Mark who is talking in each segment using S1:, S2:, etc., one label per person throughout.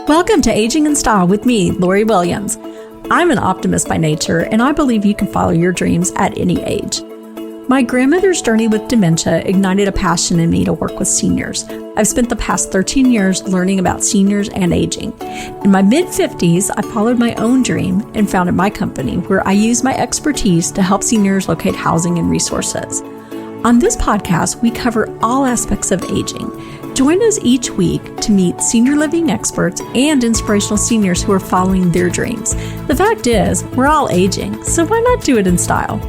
S1: Welcome to Aging in Style with me, Lori Williams. I'm an optimist by nature, and I believe you can follow your dreams at any age. My grandmother's journey with dementia ignited a passion in me to work with seniors. I've spent the past 13 years learning about seniors and aging. In my mid-50s, I followed my own dream and founded my company, where I use my expertise to help seniors locate housing and resources. On this podcast, we cover all aspects of aging. Join us each week to meet senior living experts and inspirational seniors who are following their dreams. The fact is, we're all aging, so why not do it in style?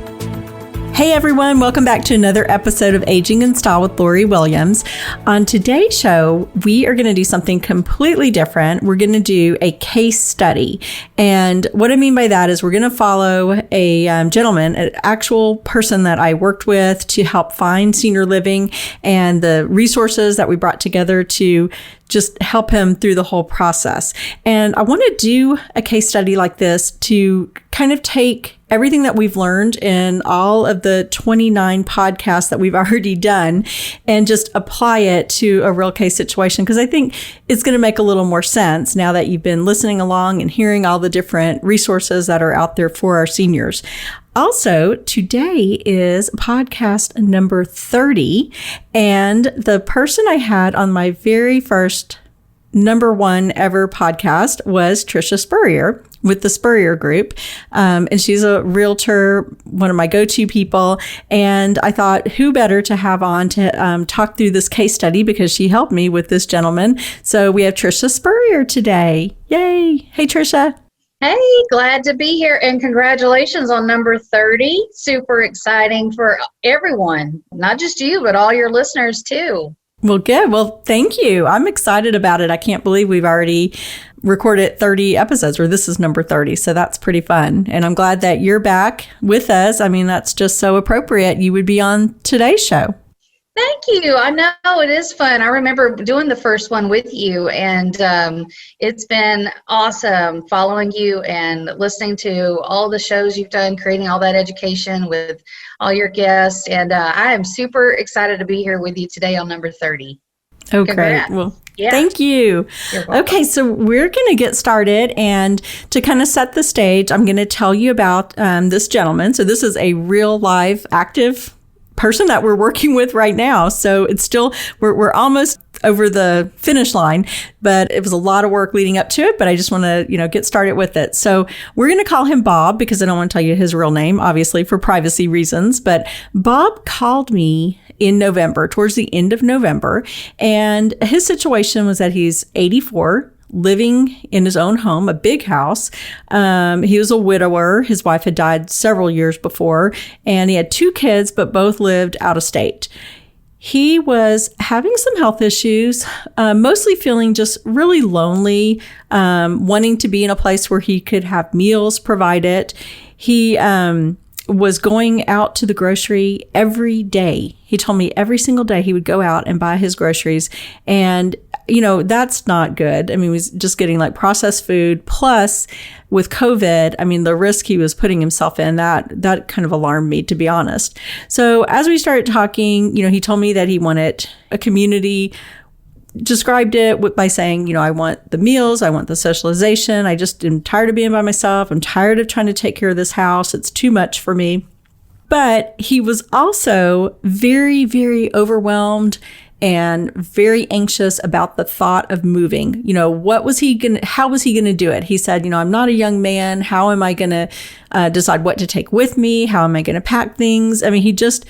S1: Hey everyone, welcome back to another episode of Aging in Style with Lori Williams. On today's show, we are going to do something completely different. We're going to do a case study. And what I mean by that is we're going to follow a gentleman, an actual person that I worked with to help find senior living and the resources that we brought together to just help him through the whole process. And I want to do a case study like this to kind of take everything that we've learned in all of the 29 podcasts that we've already done and just apply it to a real case situation. Because I think it's going to make a little more sense now that you've been listening along and hearing all the different resources that are out there for our seniors. Also, today is podcast number 30, and the person I had on my very first number one ever podcast was Trisha Spurrier with the Spurrier Group. And she's a realtor, one of my go-to people. And I thought, who better to have on to talk through this case study, because she helped me with this gentleman. So we have Trisha Spurrier today. Yay. Hey, Trisha.
S2: Hey, glad to be here, and congratulations on number 30. Super exciting for everyone, not just you, but all your listeners too.
S1: Well, good. Well, thank you. I'm excited about it. I can't believe we've already recorded 30 episodes, or this is number 30. So that's pretty fun. And I'm glad that you're back with us. I mean, that's just so appropriate. You would be on today's show.
S2: Thank you. I know it is fun. I remember doing the first one with you, and it's been awesome following you and listening to all the shows you've done, creating all that education with all your guests. And I am super excited to be here with you today on number 30.
S1: Oh,
S2: Congrats.
S1: great. Well, yeah. Thank you. Okay, so we're going to get started. And to kind of set the stage, I'm going to tell you about this gentleman. So this is a real live active person that we're working with right now. So it's still, we're almost over the finish line, but it was a lot of work leading up to it. But I just want to, get started with it. So we're going to call him Bob, because I don't want to tell you his real name, obviously, for privacy reasons. But Bob called me in November, towards the end of November. And his situation was that he's 84, living in his own home, a big house. He was a widower. His wife had died several years before, and he had 2 kids, but both lived out of state. He was having some health issues, mostly feeling just really lonely, wanting to be in a place where he could have meals provided. He was going out to the grocery every day. He told me every single day he would go out and buy his groceries. And that's not good. I mean, he was just getting like processed food. Plus, with COVID, I mean, the risk he was putting himself in, that kind of alarmed me, to be honest. So as we started talking, he told me that he wanted a community, described it by saying, I want the meals, I want the socialization. I just am tired of being by myself. I'm tired of trying to take care of this house. It's too much for me. But he was also very, very overwhelmed and very anxious about the thought of moving. How was he going to do it? He said, I'm not a young man. How am I going to decide what to take with me? How am I going to pack things? I mean, he just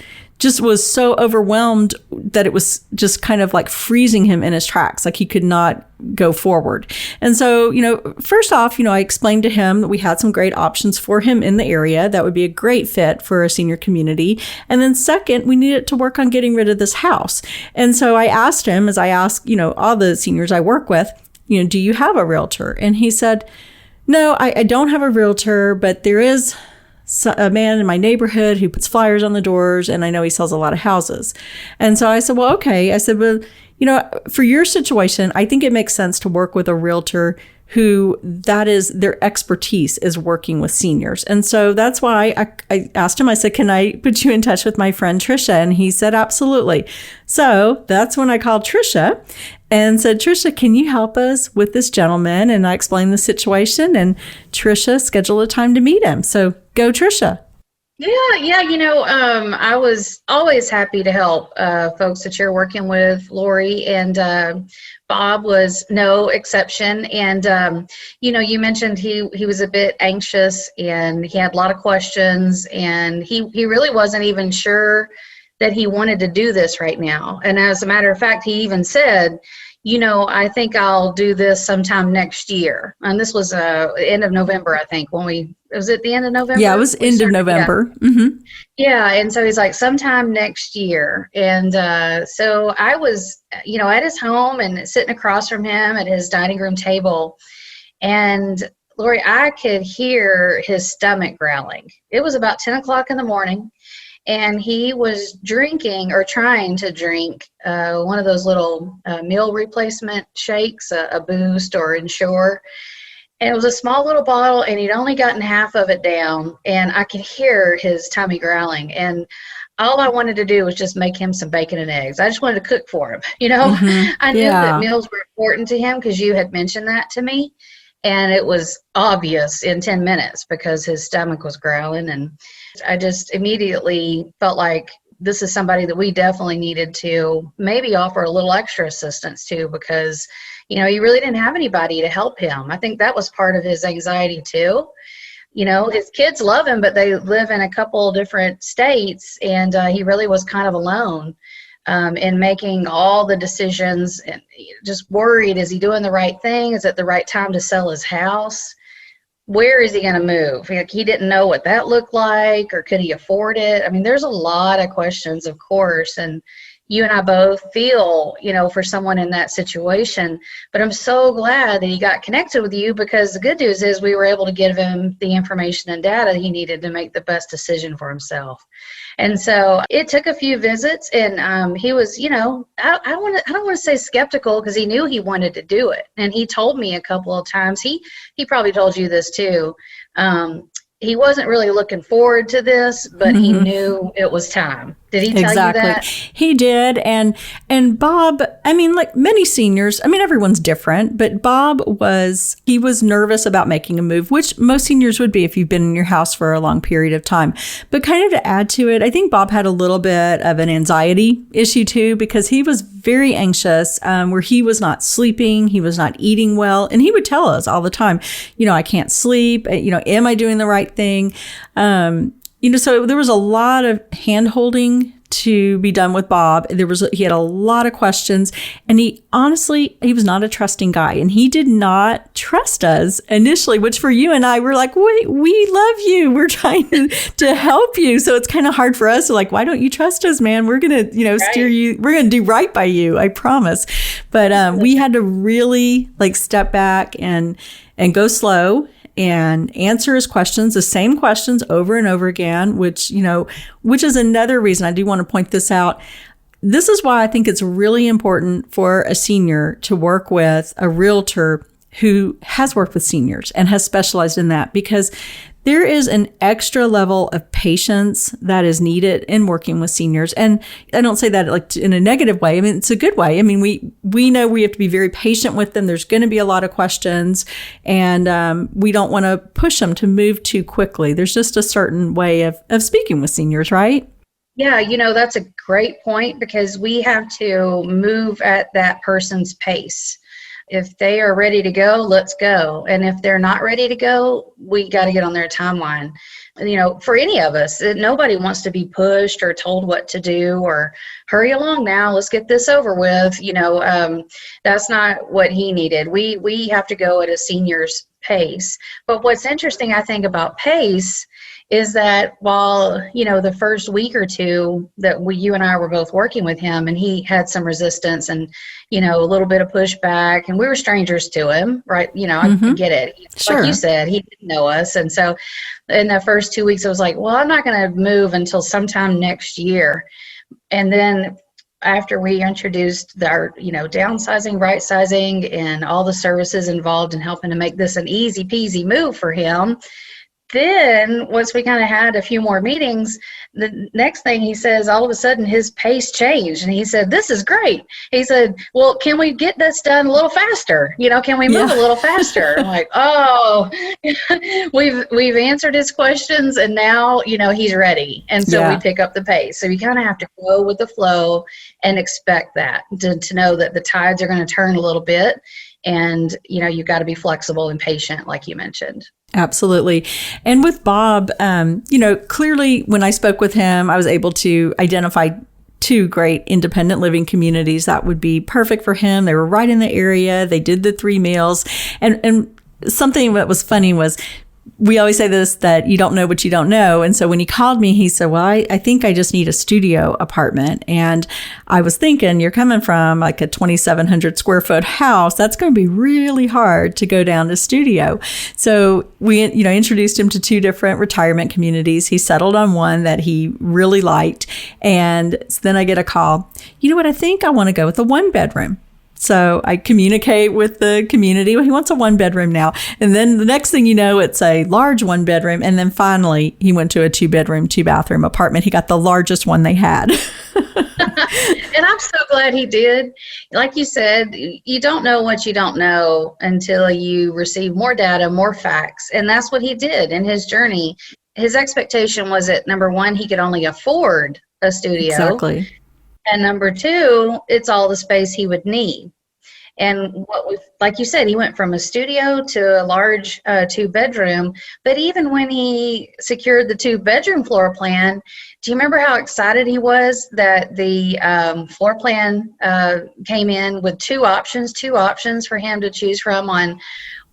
S1: was so overwhelmed that it was just kind of like freezing him in his tracks. Like he could not go forward. And so, first off, I explained to him that we had some great options for him in the area that would be a great fit for a senior community. And then second, we needed to work on getting rid of this house. And so I asked him, as I ask, all the seniors I work with, do you have a realtor? And he said, no, I don't have a realtor, but there is a man in my neighborhood who puts flyers on the doors, and I know he sells a lot of houses. And so I said, well, okay. I said, well, for your situation, I think it makes sense to work with a realtor who that is their expertise is working with seniors. And so that's why I asked him, I said, can I put you in touch with my friend Tricia? And he said, absolutely. So that's when I called Tricia and said, Tricia, can you help us with this gentleman? And I explained the situation, and Tricia scheduled a time to meet him. So go, Tricia.
S2: Yeah. I was always happy to help folks that you're working with, Lori, and Bob was no exception. And, you mentioned he was a bit anxious and he had a lot of questions, and he really wasn't even sure that he wanted to do this right now. And as a matter of fact, he even said, I think I'll do this sometime next year. And this was end of November, I think, was it the end of November?
S1: Yeah, it was end of November. Yeah. Mm-hmm.
S2: Yeah. And so he's like, sometime next year. And so I was, at his home and sitting across from him at his dining room table. And Lori, I could hear his stomach growling. It was about 10 o'clock in the morning. And he was drinking or trying to drink one of those little meal replacement shakes, a Boost or Ensure. And it was a small little bottle, and he'd only gotten half of it down. And I could hear his tummy growling. And all I wanted to do was just make him some bacon and eggs. I just wanted to cook for him.
S1: Mm-hmm.
S2: I knew that meals were important to him because you had mentioned that to me. And it was obvious in 10 minutes because his stomach was growling. And I just immediately felt like this is somebody that we definitely needed to maybe offer a little extra assistance to, because, he really didn't have anybody to help him. I think that was part of his anxiety too. His kids love him, but they live in a couple different states, and he really was kind of alone in making all the decisions, and just worried, is he doing the right thing? Is it the right time to sell his house? Where is he going to move? He didn't know what that looked like, or could he afford it? I mean, there's a lot of questions, of course, and you and I both feel, for someone in that situation. But I'm so glad that he got connected with you, because the good news is we were able to give him the information and data he needed to make the best decision for himself. And so it took a few visits, and he was, I don't want to say skeptical, because he knew he wanted to do it. And he told me a couple of times, he probably told you this too. He wasn't really looking forward to this, but he knew it was time. Did he tell you that?
S1: He did. And Bob, like many seniors, everyone's different, but Bob was nervous about making a move, which most seniors would be if you've been in your house for a long period of time. But kind of to add to it, I think Bob had a little bit of an anxiety issue too, because he was very anxious, where he was not sleeping, he was not eating well. And he would tell us all the time, I can't sleep, am I doing the right thing? So there was a lot of hand holding to be done with Bob. He had a lot of questions, and he was not a trusting guy, and he did not trust us initially, which for you and I, we're like, wait, we love you. We're trying to help you. So it's kind of hard for us to like, why don't you trust us, man? We're going to, steer you. We're going to do right by you. I promise. But we had to really like step back and go slow and answer his questions, the same questions over and over again, which is another reason I do want to point this out. This is why I think it's really important for a senior to work with a realtor who has worked with seniors and has specialized in that, because there is an extra level of patience that is needed in working with seniors. And I don't say that like in a negative way. It's a good way. We know we have to be very patient with them. There's going to be a lot of questions, and we don't want to push them to move too quickly. There's just a certain way of speaking with seniors, right?
S2: Yeah, that's a great point, because we have to move at that person's pace. If they are ready to go, let's go. And if they're not ready to go, we got to get on their timeline. For any of us, nobody wants to be pushed or told what to do or hurry along now, let's get this over with. That's not what he needed. We have to go at a senior's pace. But what's interesting, I think, about pace is that while, the first week or two that you and I were both working with him, and he had some resistance and, a little bit of pushback, and we were strangers to him, right? I get it.
S1: Sure.
S2: Like you said, he didn't know us. And so in the first 2 weeks, I was like, well, I'm not going to move until sometime next year. And then after we introduced our, downsizing, right sizing, and all the services involved in helping to make this an easy peasy move for him, then once we kind of had a few more meetings, the next thing he says, all of a sudden his pace changed. And he said, this is great. He said, well, can we get this done a little faster? Can we move a little faster? I'm like, oh, we've answered his questions, and now, he's ready. And so we pick up the pace. So you kind of have to go with the flow and expect that to know that the tides are going to turn a little bit. And, you've got to be flexible and patient, like you mentioned.
S1: Absolutely. And with Bob, clearly when I spoke with him, I was able to identify 2 great independent living communities that would be perfect for him. They were right in the area. They did the 3 meals. And something that was funny was, we always say this, that you don't know what you don't know. And so when he called me, he said, well, I think I just need a studio apartment. And I was thinking, you're coming from like a 2,700 square foot house. That's going to be really hard to go down to studio. So we, introduced him to 2 different retirement communities. He settled on one that he really liked. And then I get a call. You know what? I think I want to go with a 1-bedroom. So I communicate with the community. Well, he wants a 1-bedroom now. And then the next thing you know, it's a large 1-bedroom. And then finally, he went to a 2-bedroom, 2-bathroom apartment. He got the largest one they had.
S2: And I'm so glad he did. Like you said, you don't know what you don't know until you receive more data, more facts. And that's what he did in his journey. His expectation was that, number 1, he could only afford a studio.
S1: Exactly.
S2: And number 2, it's all the space he would need. And like you said, he went from a studio to a large 2-bedroom. But even when he secured the 2-bedroom floor plan, do you remember how excited he was that the floor plan came in with 2 options for him to choose from on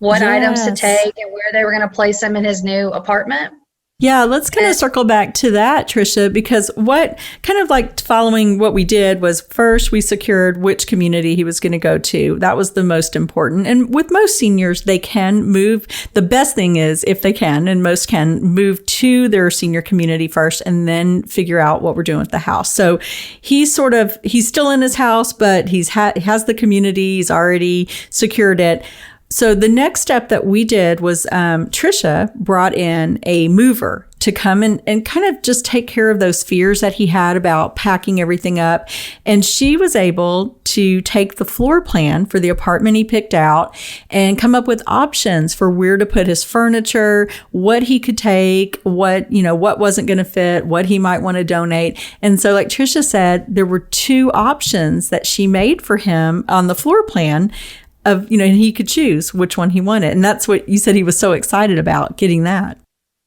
S2: what items to take and where they were going to place them in his new apartment?
S1: Yeah, let's kind of circle back to that, Tricia, because what kind of like following what we did was, first we secured which community he was going to go to. That was the most important. And with most seniors, they can move. The best thing is, if they can, and most can, move to their senior community first and then figure out what we're doing with the house. So he's still in his house, but he has the community. He's already secured it. So the next step that we did was Tricia brought in a mover to come and kind of just take care of those fears that he had about packing everything up. And she was able to take the floor plan for the apartment he picked out and come up with options for where to put his furniture, what he could take, what wasn't going to fit, what he might want to donate. And so like Tricia said, there were 2 options that she made for him on the floor plan and he could choose which one he wanted. And that's what you said he was so excited about, getting that.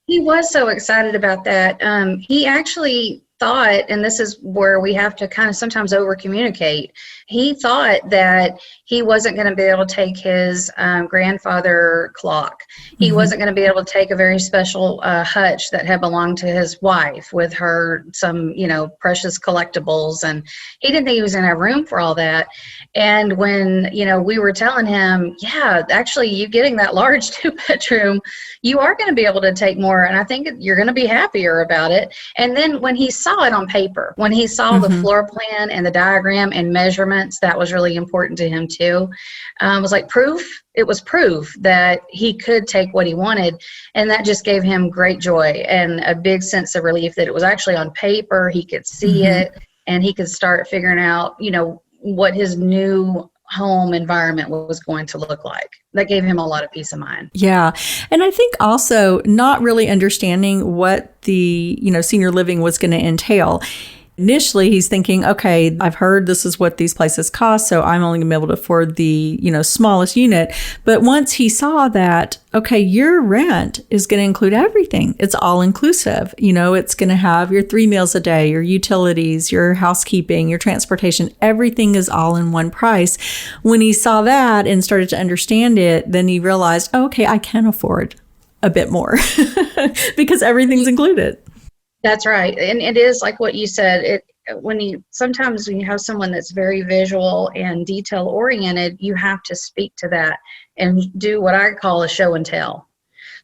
S2: He was so excited about that. He actually thought, and this is where we have to kind of sometimes over communicate, he thought that he wasn't going to be able to take his grandfather clock. He wasn't going to be able to take a very special hutch that had belonged to his wife with her some, precious collectibles. And he didn't think he was going to have room for all that. And when, we were telling him, yeah, actually you getting that large 2-bedroom, you are going to be able to take more. And I think you're going to be happier about it. And then when he saw it on paper, when he saw the floor plan and the diagram and measurements, that was really important to him too. It was like proof. It was proof that he could take what he wanted. And that just gave him great joy and a big sense of relief that it was actually on paper. He could see it and he could start figuring out, what his new home environment was going to look like. That gave him a lot of peace of mind. Yeah.
S1: And I think also not really understanding what the, senior living was going to entail. Initially, he's thinking, okay, I've heard this is what these places cost, so I'm only going to be able to afford the, smallest unit. But once he saw that, okay, your rent is going to include everything. It's all inclusive. It's going to have your 3 meals a day, your utilities, your housekeeping, your transportation. Everything is all in one price. When he saw that and started to understand it, then he realized, oh, okay, I can afford a bit more because everything's included.
S2: That's right. And it is like what you said, sometimes when you have someone that's very visual and detail oriented, you have to speak to that and do what I call a show and tell.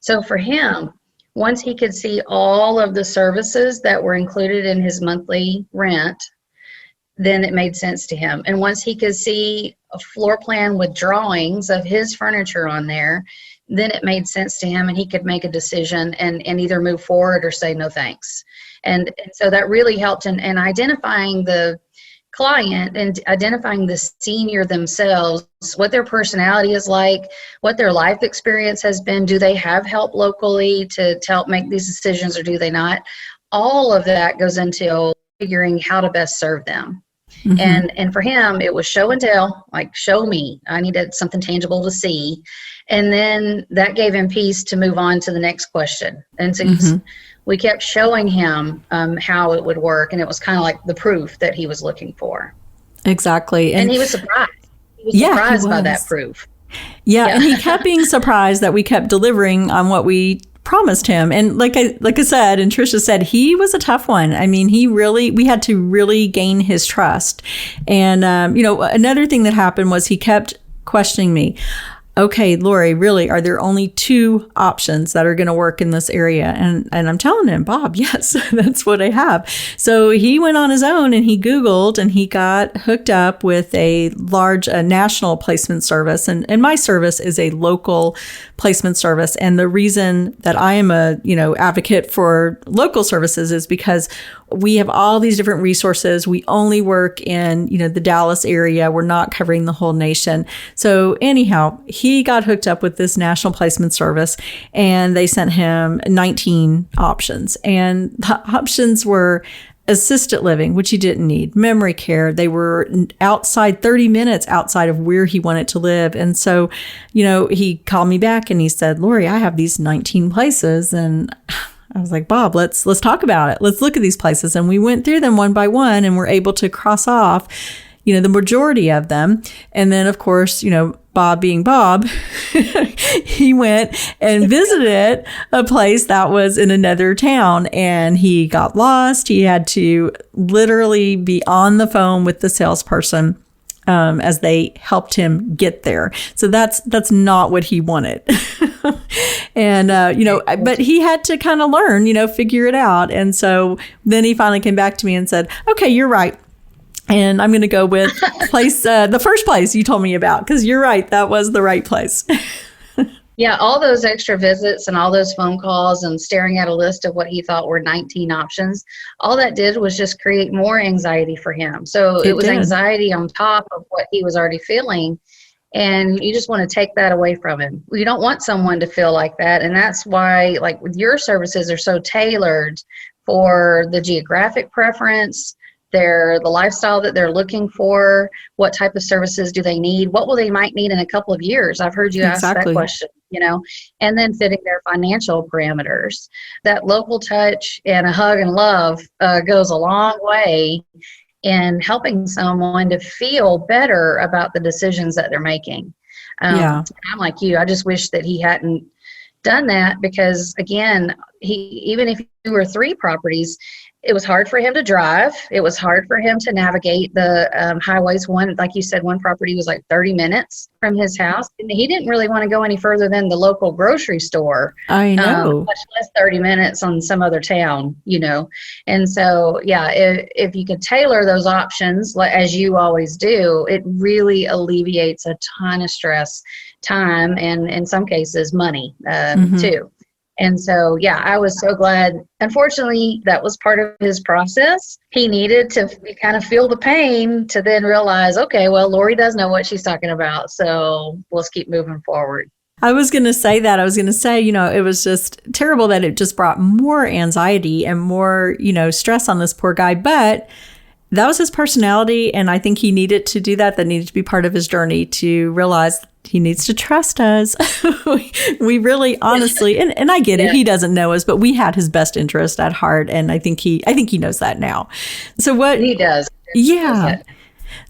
S2: So for him, once he could see all of the services that were included in his monthly rent, then it made sense to him. And once he could see a floor plan with drawings of his furniture on there, then it made sense to him, and he could make a decision and either move forward or say no thanks. And so that really helped in identifying the client and identifying the senior themselves, what their personality is like, what their life experience has been. Do they have help locally to help make these decisions, or do they not? All of that goes into figuring how to best serve them. Mm-hmm. And for him, it was show and tell, like, show me. I needed something tangible to see. And then that gave him peace to move on to the next question. And so we kept showing him how it would work. And it was kind of like the proof that he was looking for.
S1: Exactly.
S2: And he was surprised. He was surprised by that proof.
S1: Yeah. And he kept being surprised that we kept delivering on what we promised him. And like I said, and Tricia said, he was a tough one. I mean, we had to really gain his trust. And, another thing that happened was he kept questioning me. Okay, Lori, really, are there only 2 options that are going to work in this area? And I'm telling him, Bob, yes, that's what I have. So he went on his own and he Googled and he got hooked up with a large national placement service. And my service is a local placement service. And the reason that I am a, advocate for local services is because we have all these different resources. We only work in, the Dallas area. We're not covering the whole nation. So anyhow, he got hooked up with this national placement service and they sent him 19 options. And the options were assisted living, which he didn't need, memory care. They were outside, 30 minutes outside of where he wanted to live. And so, he called me back and he said, Lori, I have these 19 places. And I was like, Bob, let's talk about it. Let's look at these places. And we went through them one by one and were able to cross off, the majority of them. And then, of course, Bob being Bob, he went and visited a place that was in another town and he got lost. He had to literally be on the phone with the salesperson as they helped him get there. So that's not what he wanted. And, but he had to kind of learn, figure it out. And so then he finally came back to me and said, okay, you're right. And I'm going to go with the first place you told me about, because you're right. That was the right place.
S2: Yeah, all those extra visits and all those phone calls and staring at a list of what he thought were 19 options, all that did was just create more anxiety for him. So it was anxiety on top of what he was already feeling. And you just want to take that away from him. You don't want someone to feel like that. And that's why, like, with your services are so tailored for the geographic preference, the lifestyle that they're looking for, what type of services do they need, what will they might need in a couple of years. I've heard you ask that question, and then fitting their financial parameters. That local touch and a hug and love goes a long way in helping someone to feel better about the decisions that they're making. I'm like you. I just wish that he hadn't done that, because again, even if you were 3 properties, it was hard for him to drive. It was hard for him to navigate the highways. One, like you said, one property was like 30 minutes from his house. And he didn't really want to go any further than the local grocery store.
S1: I know.
S2: Much less 30 minutes on some other town, And so, if you could tailor those options, as you always do, it really alleviates a ton of stress, time, and in some cases, money too. And so, I was so glad. Unfortunately, that was part of his process. He needed to kind of feel the pain to then realize, okay, well, Lori does know what she's talking about. So let's keep moving forward.
S1: I was going to say that. I was going to say, it was just terrible that it just brought more anxiety and more, stress on this poor guy. But that was his personality. And I think he needed to do that. That needed to be part of his journey to realize he needs to trust us. We really, honestly, and I get it. He doesn't know us, but we had his best interest at heart. And I think he knows that now. So what
S2: he does.
S1: Yeah.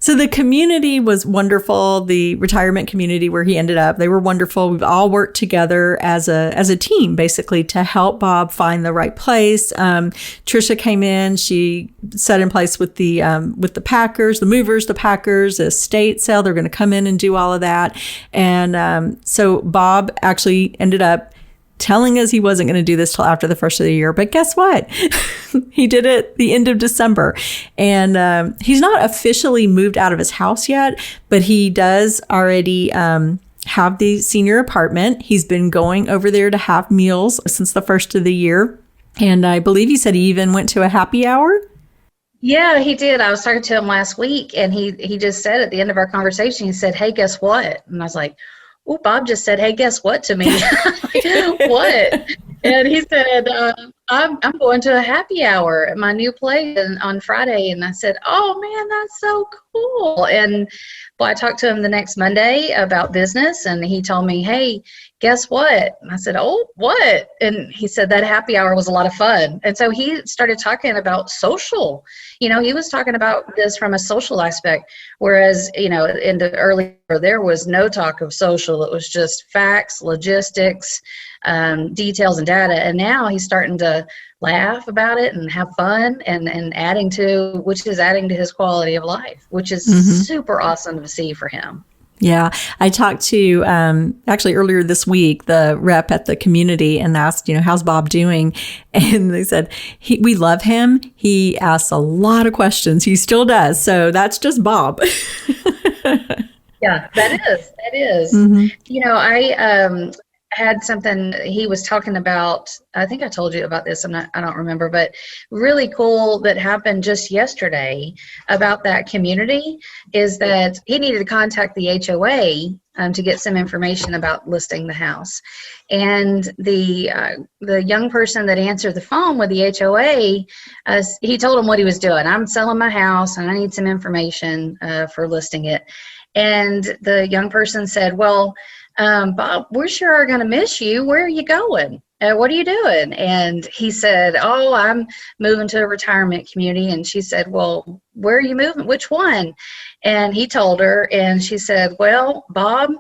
S1: So the community was wonderful. The retirement community where he ended up, they were wonderful. We've all worked together as a team, basically, to help Bob find the right place. Tricia came in. She set in place with the packers, the movers, the packers, the estate sale. They're going to come in and do all of that. And so Bob actually ended up telling us he wasn't going to do this till after the first of the year. But guess what? He did it the end of December. And he's not officially moved out of his house yet, but he does already have the senior apartment. He's been going over there to have meals since the first of the year. And I believe he said he even went to a happy hour.
S2: Yeah, he did. I was talking to him last week, and he just said at the end of our conversation, he said, "Hey, guess what?" And I was like, "Oh, Bob just said, 'Hey, guess what?' to me." What? And he said, I'm going to a happy hour at my new place on Friday. And I said, "Oh man, that's so cool." And well, I talked to him the next Monday about business, and he told me, "Hey, guess what?" And I said, "Oh, what?" And he said that happy hour was a lot of fun. And so he started talking about social. He was talking about this from a social aspect, whereas, in the earlier, there was no talk of social. It was just facts, logistics, details, and data. And now he's starting to laugh about it and have fun and adding to his quality of life, which is super awesome to see for him.
S1: Yeah. I talked to, actually earlier this week, the rep at the community and asked, how's Bob doing? And they said, we love him. He asks a lot of questions. He still does. So that's just Bob.
S2: Yeah, that is. I had something he was talking about. I think I told you about this. I don't remember, but really cool that happened just yesterday about that community is that he needed to contact the HOA to get some information about listing the house. And the young person that answered the phone with the HOA, he told him what he was doing. "I'm selling my house and I need some information for listing it." And the young person said, "Well, Bob, we sure are going to miss you. Where are you going? What are you doing?" And he said, "Oh, I'm moving to a retirement community." And she said, "Well, where are you moving? Which one?" And he told her, and she said, "Well, Bob,"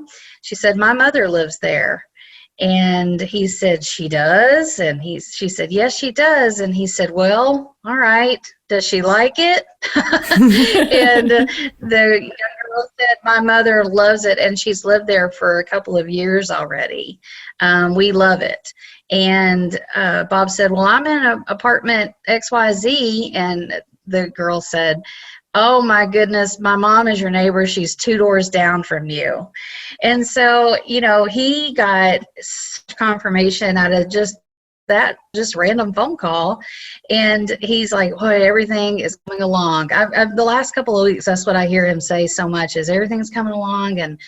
S2: she said, "my mother lives there." And he said, "She does?" And she said, "Yes, she does." And he said, "Well, all right. Does she like it?" And the young girl said, "My mother loves it, and she's lived there for a couple of years already. We love it." And Bob said, "Well, I'm in an apartment XYZ." And the girl said, "Oh my goodness, my mom is your neighbor. She's 2 doors down from you." And so, he got confirmation out of just random phone call. And he's like, "Boy, everything is coming along." The last couple of weeks, that's what I hear him say so much is everything's coming along and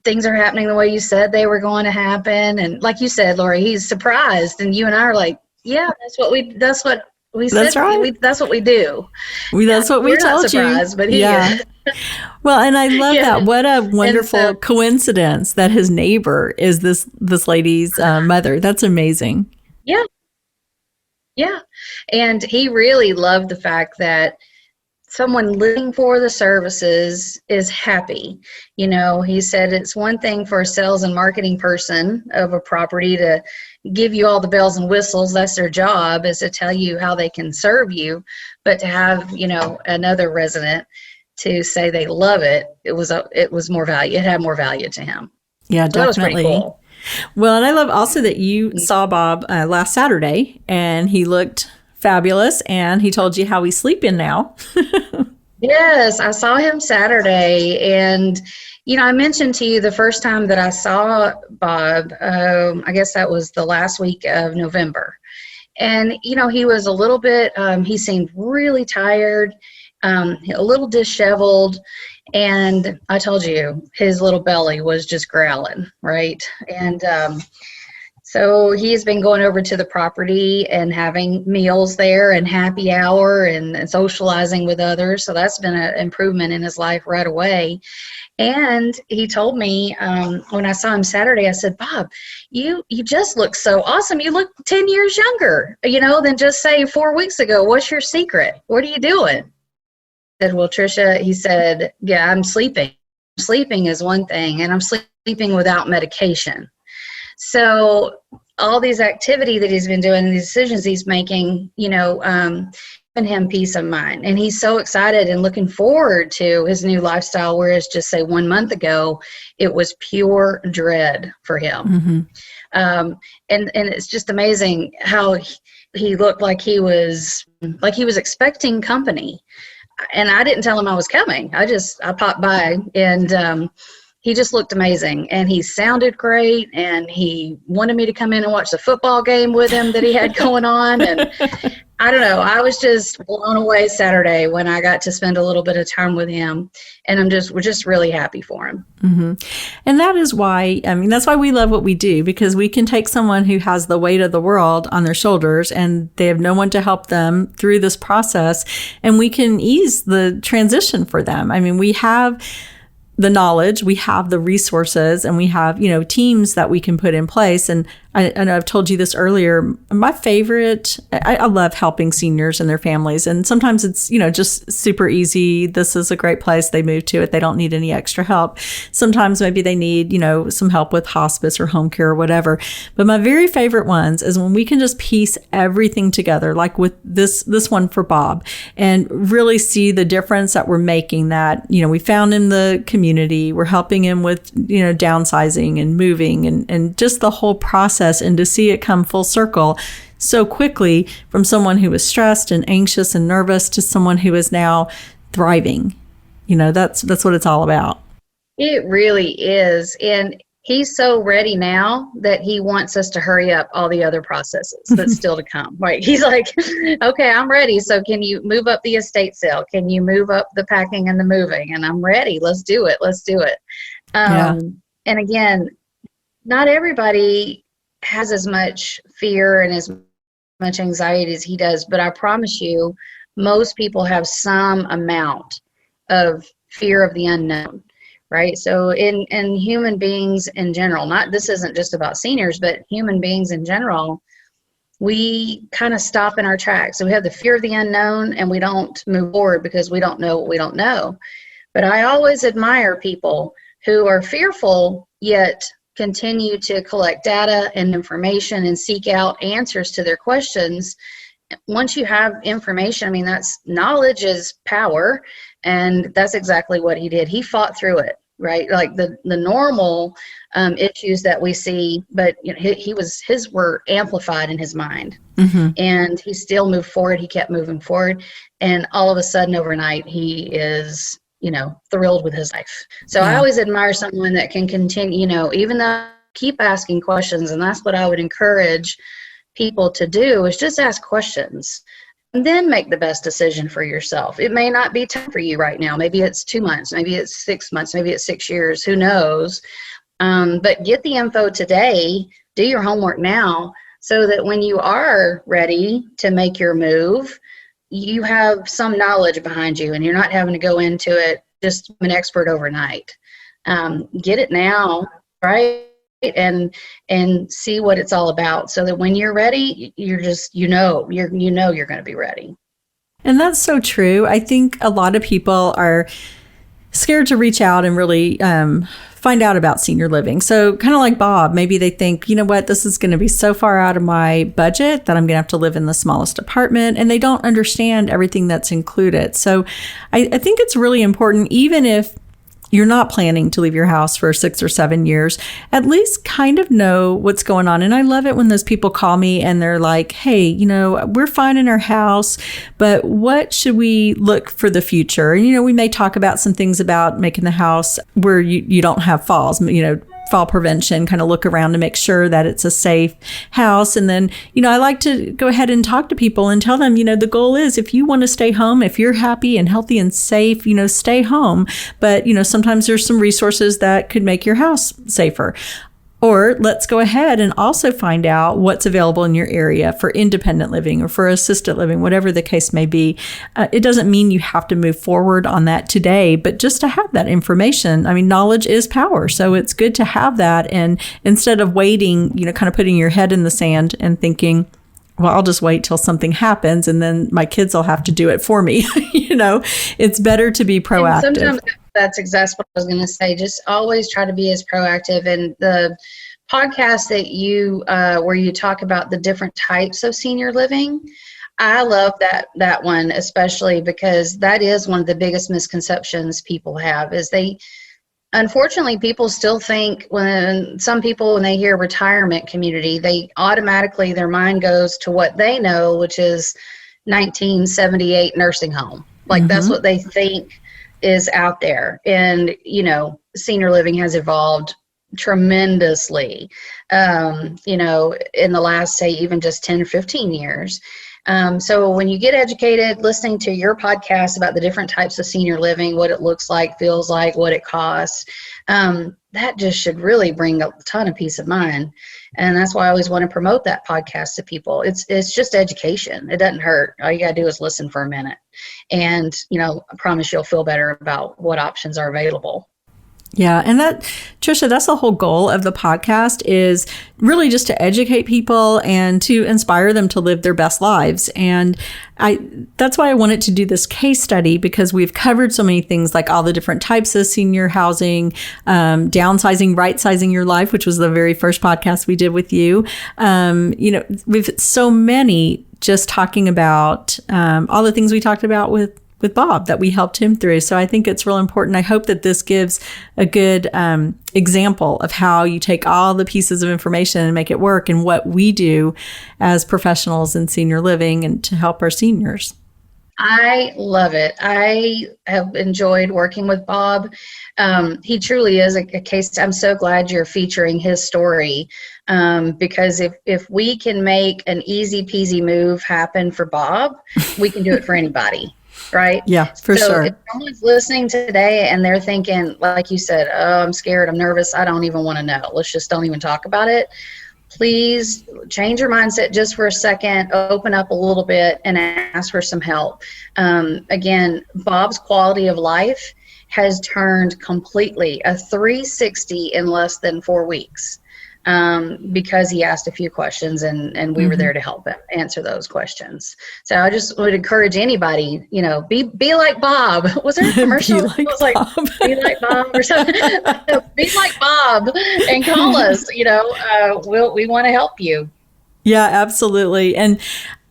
S2: things are happening the way you said they were going to happen. And like you said, Lori, he's surprised. And you and I are like, yeah, that's what we said.
S1: That's right.
S2: That's what we do.
S1: That's what we told you.
S2: But he is.
S1: Well, and I love that. What a wonderful coincidence that his neighbor is this lady's mother. That's amazing.
S2: Yeah. Yeah. And he really loved the fact that someone living for the services is happy. He said it's one thing for a sales and marketing person of a property to give you all the bells and whistles. That's their job, is to tell you how they can serve you. But to have, another resident to say they love it, it was more value. It had more value to him.
S1: Yeah,
S2: so
S1: definitely.
S2: That was pretty cool.
S1: Well, and I love also that you saw Bob last Saturday, and he looked fabulous, and he told you how he's sleeping now.
S2: Yes, I saw him Saturday, and I mentioned to you the first time that I saw Bob, I guess that was the last week of November. And, he was a little bit, he seemed really tired, a little disheveled. And I told you, his little belly was just growling, right? And so he's been going over to the property and having meals there and happy hour and socializing with others. So that's been an improvement in his life right away. And he told me when I saw him Saturday, I said, "Bob, you just look so awesome. You look 10 years younger, than just say 4 weeks ago. What's your secret? What are you doing?" I said, "Well, Tricia," he said, "yeah, I'm sleeping. Sleeping is one thing, and I'm sleeping without medication." So all these activity that he's been doing, these decisions he's making, him peace of mind. And he's so excited and looking forward to his new lifestyle, whereas just say 1 month ago, it was pure dread for him.
S1: Mm-hmm.
S2: And it's just amazing how he looked like he was expecting company. And I didn't tell him I was coming. I popped by, and he just looked amazing, and he sounded great, and he wanted me to come in and watch the football game with him that he had going on. And I don't know, I was just blown away Saturday when I got to spend a little bit of time with him, and we're just really happy for him.
S1: Mm-hmm. And that is why, that's why we love what we do, because we can take someone who has the weight of the world on their shoulders and they have no one to help them through this process, and we can ease the transition for them. We have the knowledge, we have the resources, and we have, teams that we can put in place. And I know I've told you this earlier, my favorite, I love helping seniors and their families. And sometimes it's, just super easy. This is a great place. They move to it. They don't need any extra help. Sometimes maybe they need, some help with hospice or home care or whatever. But my very favorite ones is when we can just piece everything together, like with this one for Bob, and really see the difference that we're making, that, we found in the community. We're helping him with, downsizing and moving and just the whole process, and to see it come full circle so quickly from someone who was stressed and anxious and nervous to someone who is now thriving. That's what it's all about.
S2: It really is. And he's so ready now that he wants us to hurry up all the other processes that's still to come. Right? He's like, okay, I'm ready. So can you move up the estate sale? Can you move up the packing and the moving? And I'm ready. Let's do it. And again, not everybody has as much fear and as much anxiety as he does, but I promise you, most people have some amount of fear of the unknown, right? So in human beings in general, this isn't just about seniors, but human beings in general, we kind of stop in our tracks. So we have the fear of the unknown, and we don't move forward because we don't know what we don't know. But I always admire people who are fearful yet continue to collect data and information and seek out answers to their questions. Once you have information, that's knowledge is power, and that's exactly what he did. He fought through it, right? Like the normal issues that we see, but his were amplified in his mind, and he still moved forward. He kept moving forward, and all of a sudden, overnight, he is thrilled with his life. So I always admire someone that can continue, even though keep asking questions. And that's what I would encourage people to do, is just ask questions and then make the best decision for yourself. It may not be time for you right now. Maybe it's 2 months, maybe it's 6 months, maybe it's 6 years, who knows? But get the info today, do your homework now, so that when you are ready to make your move, you have some knowledge behind you and you're not having to go into it just an expert overnight. Get it now, right? And see what it's all about, so that when you're ready, you're just, you're going to be ready.
S1: And that's so true. I think a lot of people are scared to reach out and really find out about senior living. So kind of like Bob, maybe they think, this is going to be so far out of my budget that I'm going to have to live in the smallest apartment, and they don't understand everything that's included. So I think it's really important, even if you're not planning to leave your house for 6 or 7 years, at least kind of know what's going on. And I love it when those people call me and they're like, hey, we're fine in our house, but what should we look for the future? And, we may talk about some things about making the house where you don't have falls, fall prevention, kind of look around to make sure that it's a safe house. And then, I like to go ahead and talk to people and tell them, the goal is, if you want to stay home, if you're happy and healthy and safe, stay home. But, sometimes there's some resources that could make your house safer. Or let's go ahead and also find out what's available in your area for independent living or for assisted living, whatever the case may be. It doesn't mean you have to move forward on that today, but just to have that information. Knowledge is power. So it's good to have that. And instead of waiting, kind of putting your head in the sand and thinking, well, I'll just wait till something happens and then my kids will have to do it for me. It's better to be proactive.
S2: And sometimes that's exactly what I was going to say. Just always try to be as proactive. And the podcast that where you talk about the different types of senior living, I love that one, especially because that is one of the biggest misconceptions people have is unfortunately, people still think when they hear retirement community, they automatically, their mind goes to what they know, which is 1978 nursing home. Like that's what they think is out there. And, senior living has evolved tremendously, in the last, say, even just 10 or 15 years. So when you get educated, listening to your podcast about the different types of senior living, what it looks like, feels like, what it costs, that just should really bring a ton of peace of mind. And that's why I always want to promote that podcast to people. It's just education. It doesn't hurt. All you got to do is listen for a minute. And, I promise you'll feel better about what options are available.
S1: Yeah. And Tricia, that's the whole goal of the podcast, is really just to educate people and to inspire them to live their best lives. And that's why I wanted to do this case study, because we've covered so many things, like all the different types of senior housing, downsizing, right-sizing your life, which was the very first podcast we did with you. We've so many, just talking about all the things we talked about with Bob that we helped him through. So I think it's real important. I hope that this gives a good example of how you take all the pieces of information and make it work, and what we do as professionals in senior living and to help our seniors.
S2: I love it. I have enjoyed working with Bob. He truly is a case. I'm so glad you're featuring his story, because if we can make an easy peasy move happen for Bob, we can do it for anybody. Right?
S1: Yeah, for sure.
S2: If someone's listening today and they're thinking, like you said, oh, I'm scared, I'm nervous, I don't even want to know, let's just don't even talk about it. Please change your mindset just for a second, open up a little bit and ask for some help. Again, Bob's quality of life has turned completely a 360 in less than 4 weeks. Because he asked a few questions and we were there to help him answer those questions. So I just would encourage anybody, be like Bob. Was there a commercial?
S1: Be like Bob.
S2: Be like Bob or something. Be like Bob and call us, we want to help you.
S1: Yeah, absolutely. And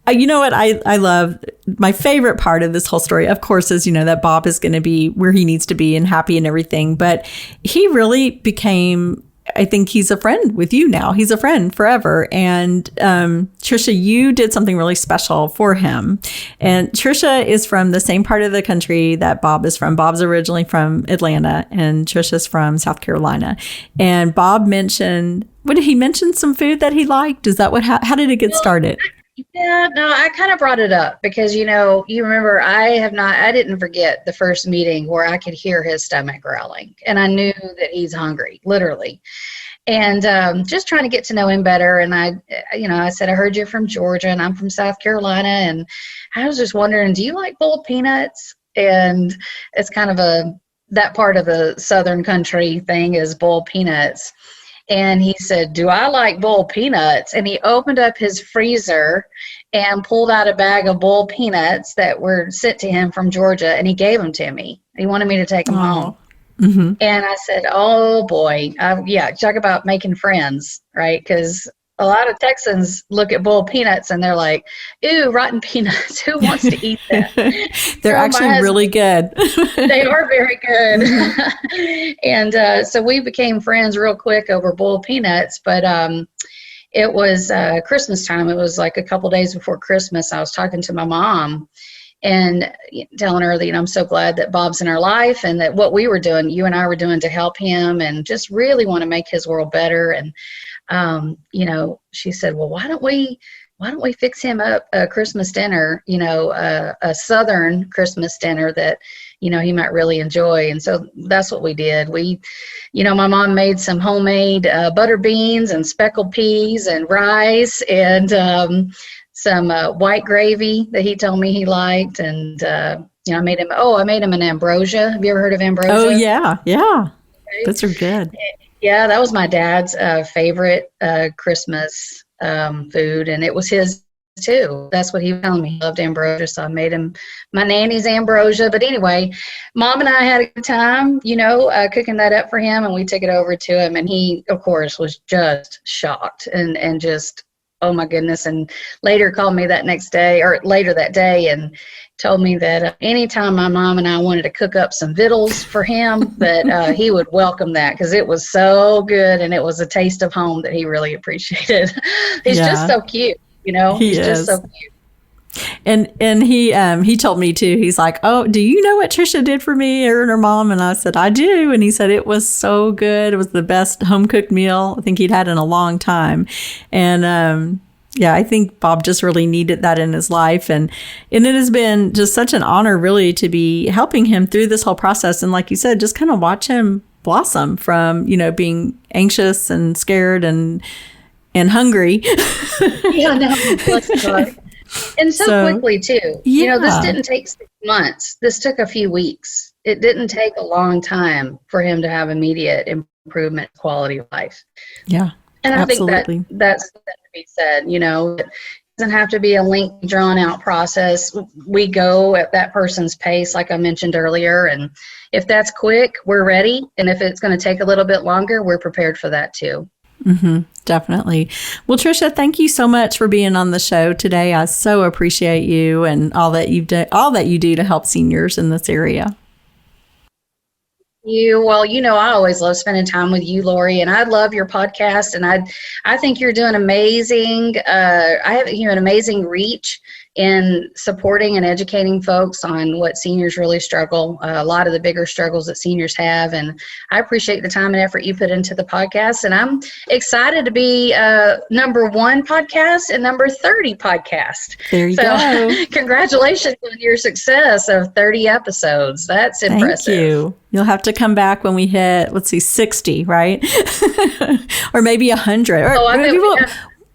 S1: you know what I love? My favorite part of this whole story, of course, is, that Bob is going to be where he needs to be and happy and everything. But he really became, I think he's a friend with you now. He's a friend forever. And Tricia, you did something really special for him. And Tricia is from the same part of the country that Bob is from. Bob's originally from Atlanta and Tricia's from South Carolina. And Bob mentioned, what did he mention? Some food that he liked? Is that how did it get started?
S2: Yeah, no, I kind of brought it up because, you remember I didn't forget the first meeting where I could hear his stomach growling and I knew that he's hungry, literally. And just trying to get to know him better. And I said, I heard you're from Georgia and I'm from South Carolina. And I was just wondering, do you like boiled peanuts? And it's kind of that part of the Southern country thing is boiled peanuts. And he said, do I like boiled peanuts? And he opened up his freezer and pulled out a bag of boiled peanuts that were sent to him from Georgia, and he gave them to me. He wanted me to take them home. Mm-hmm. And I said, oh, boy. Talk about making friends, right? Because a lot of Texans look at boiled peanuts and they're like, ew, rotten peanuts. Who wants to eat that?
S1: They're actually really good.
S2: They are very good. And so we became friends real quick over boiled peanuts. But it was Christmas time. It was like a couple days before Christmas. I was talking to my mom and telling her that, I'm so glad that Bob's in our life and that what we were doing, you and I were doing to help him and just really want to make his world better. And she said, well, why don't we fix him up a Christmas dinner, a Southern Christmas dinner that, he might really enjoy. And so that's what we did. My mom made some homemade butter beans and speckled peas and rice and some white gravy that he told me he liked. And, I made him an ambrosia. Have you ever heard of ambrosia?
S1: Oh, yeah. Yeah. Okay. Those are good.
S2: Yeah, that was my dad's favorite Christmas food, and it was his too. That's what he was telling me. He loved ambrosia, so I made him my nanny's ambrosia. But anyway, Mom and I had a good time, cooking that up for him, and we took it over to him, and he, of course, was just shocked and just oh my goodness. And later called me that next day or later that day and told me that anytime my mom and I wanted to cook up some victuals for him, that he would welcome that because it was so good and it was a taste of home that he really appreciated. He's just so cute, He's just so cute.
S1: And he told me too, he's like, oh, do you know what Tricia did for me or her mom? And I said, I do. And he said, it was so good. It was the best home cooked meal I think he'd had in a long time. And, I think Bob just really needed that in his life. And it has been just such an honor really to be helping him through this whole process. And like you said, just kind of watch him blossom from, being anxious and scared and hungry.
S2: Yeah, no, bless his heart. And so quickly too.
S1: Yeah.
S2: This didn't take 6 months. This took a few weeks. It didn't take a long time for him to have immediate improvement in quality of life.
S1: Yeah.
S2: And
S1: absolutely.
S2: I think that's something to be said, it doesn't have to be a lengthy, drawn out process. We go at that person's pace, like I mentioned earlier. And if that's quick, we're ready. And if it's going to take a little bit longer, we're prepared for that too.
S1: Mm-hmm, definitely. Well, Tricia, thank you so much for being on the show today. I so appreciate you and all that you do to help seniors in this area.
S2: Well, I always love spending time with you, Lori, and I love your podcast, and I think you're doing amazing. I have an amazing reach in supporting and educating folks on what seniors really struggle, a lot of the bigger struggles that seniors have, and I appreciate the time and effort you put into the podcast, and I'm excited to be number 1 podcast and number 30 podcast.
S1: There you go.
S2: Congratulations on your success of 30 episodes. That's impressive.
S1: Thank you. You'll have to come back when we hit, 60, right? Or maybe 100. Or maybe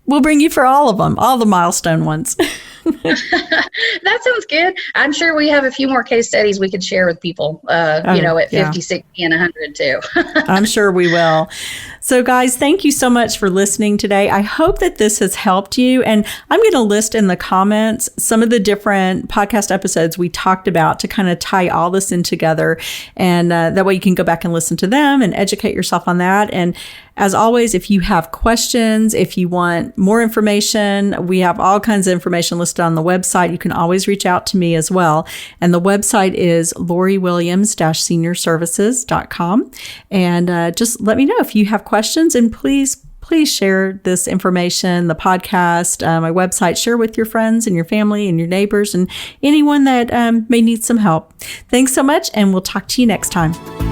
S1: we'll bring you for all of them, all the milestone ones.
S2: That sounds good. I'm sure we have a few more case studies we could share with people, at 50, 60, and 100 too.
S1: I'm sure we will. So guys, thank you so much for listening today. I hope that this has helped you. And I'm going to list in the comments some of the different podcast episodes we talked about to kind of tie all this in together. And that way you can go back and listen to them and educate yourself on that. And as always, if you have questions, if you want more information, we have all kinds of information listed on the website. You can always reach out to me as well. And the website is loriwilliams-seniorservices.com. And just let me know if you have questions, and please share this information, the podcast, my website, share with your friends and your family and your neighbors and anyone that may need some help. Thanks so much, and we'll talk to you next time.